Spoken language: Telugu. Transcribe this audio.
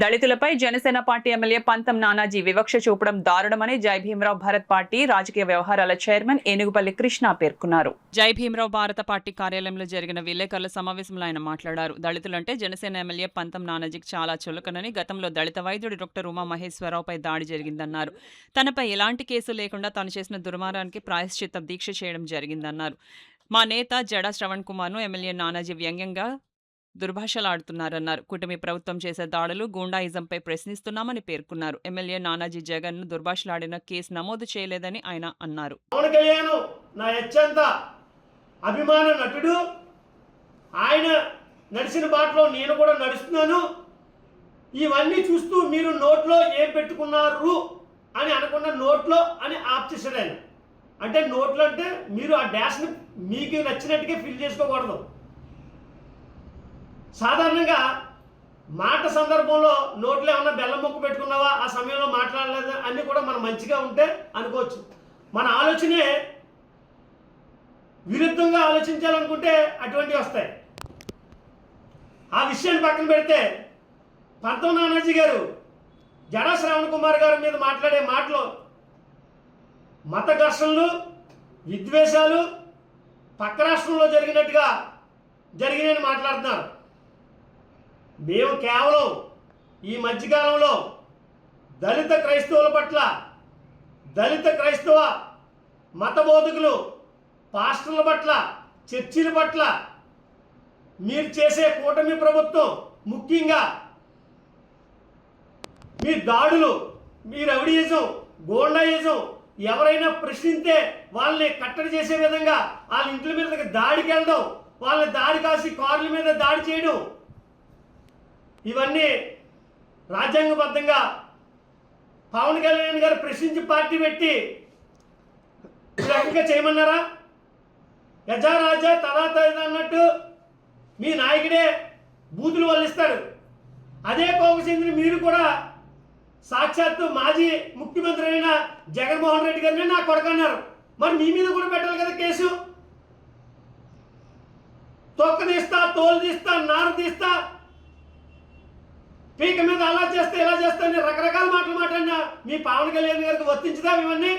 దళితులపై జనసేన పార్టీ ఎమ్మెల్యే పంతం నానాజీ వివక్ష చూపడం దారుణమని జై భీమరావు భారత్ పార్టీ రాజకీయ వ్యవహారాల చైర్మన్ ఏనుగుపల్లి కృష్ణ పేర్కొన్నారు. జై భీమరావు భారత పార్టీ కార్యాలయంలో జరిగిన విలేకరుల సమావేశంలో ఆయన మాట్లాడారు. దళితులంటే జనసేన ఎమ్మెల్యే పంతం నానాజీకి చాలా చులకనని, గతంలో దళిత వైద్యుడు డాక్టర్ ఉమా మహేశ్వరరావుపై దాడి జరిగిందన్నారు. తనపై ఎలాంటి కేసు లేకుండా తాను చేసిన దుర్మార్గానికి ప్రాయశ్చిత్త దీక్ష చేయడం జరిగిందన్నారు. మా నేత జడా శ్రవణ్ కుమార్ను ఎమ్మెల్యే నానాజీ వ్యంగ్యంగా దుర్భాషలాడుతున్నారన్నారు. కూటమి ప్రభుత్వం చేసే దాడులు, గూండాయిజంపై ప్రశ్నిస్తున్నామని పేర్కొన్నారు. ఎమ్మెల్యే నానాజీ జగన్ ను దుర్భాషలాడిన కేసు నమోదు చేయలేదని ఆయన అన్నారు. నా అత్యంత అభిమాన నటుడు, ఆయన నడిచిన బాటలో నేను కూడా నడుస్తున్నాను. ఇవన్నీ చూస్తూ మీరు నోట్లో ఏం పెట్టుకున్నారు అని అనకుండా నోట్లో అని ఆప్ చేశాడు ఆయన. అంటే నోట్లో అంటే మీరు ఆ డాష్ని మీకు నచ్చినట్టుగా ఫిల్ చేసుకోకూడదు. సాధారణంగా మాట సందర్భంలో నోట్లో ఏమన్నా బెల్లం ముక్క పెట్టుకున్నావా, ఆ సమయంలో మాట్లాడలేదు అన్నీ కూడా మనం మంచిగా ఉంటే అనుకోవచ్చు. మన ఆలోచనే విరుద్ధంగా ఆలోచించాలనుకుంటే అటువంటివి వస్తాయి. ఆ విషయాన్ని పక్కన పెడితే పంతం నానాజీ గారు జడా శ్రవణ్ కుమార్ గారి మీద మాట్లాడే మాటలు మత ఘర్షణలు, విద్వేషాలు పక్క రాష్ట్రంలో జరిగినట్టుగా జరిగినాయని మాట్లాడుతున్నారు. మేము కేవలం ఈ మధ్యకాలంలో దళిత క్రైస్తవుల పట్ల, దళిత క్రైస్తవ మత బోధకులు, పాస్టర్ల పట్ల, చర్చిల పట్ల మీరు చేసే కూటమి ప్రభుత్వం, ముఖ్యంగా మీ దాడులు, మీ రౌడీయిజం, గోండాయిజం, ఎవరైనా ప్రశ్నిస్తే వాళ్ళని కట్టడి చేసే విధంగా వాళ్ళ ఇంట్ల మీద దాడికి వెళ్ళడం, వాళ్ళని దాడి కాసి కార్ల మీద దాడి చేయడం, ఇవన్నీ రాజ్యాంగబద్ధంగా పవన్ కళ్యాణ్ గారు ప్రశ్నించి పార్టీ పెట్టి ఈ రకంగా చేయమన్నారా? యజా రాజా తదా అన్నట్టు మీ నాయకుడే బూతులు వల్లిస్తాడు. అదే కోప చెందిన మీరు కూడా సాక్షాత్తు మాజీ ముఖ్యమంత్రి అయిన జగన్మోహన్ రెడ్డి గారిని నా కొడుకన్నారు. మరి మీ మీద కూడా పెట్టాలి కదా కేసు. తొక్క తీస్తా, తోలు తీస్తా, నారు తీస్తా, పీక మీద అలా చేస్తే ఇలా చేస్తా రకరకాల మాటలు మాట్లాడినా మీ పవన్ కళ్యాణ్ గారికి వర్తించుదా ఇవన్నీ?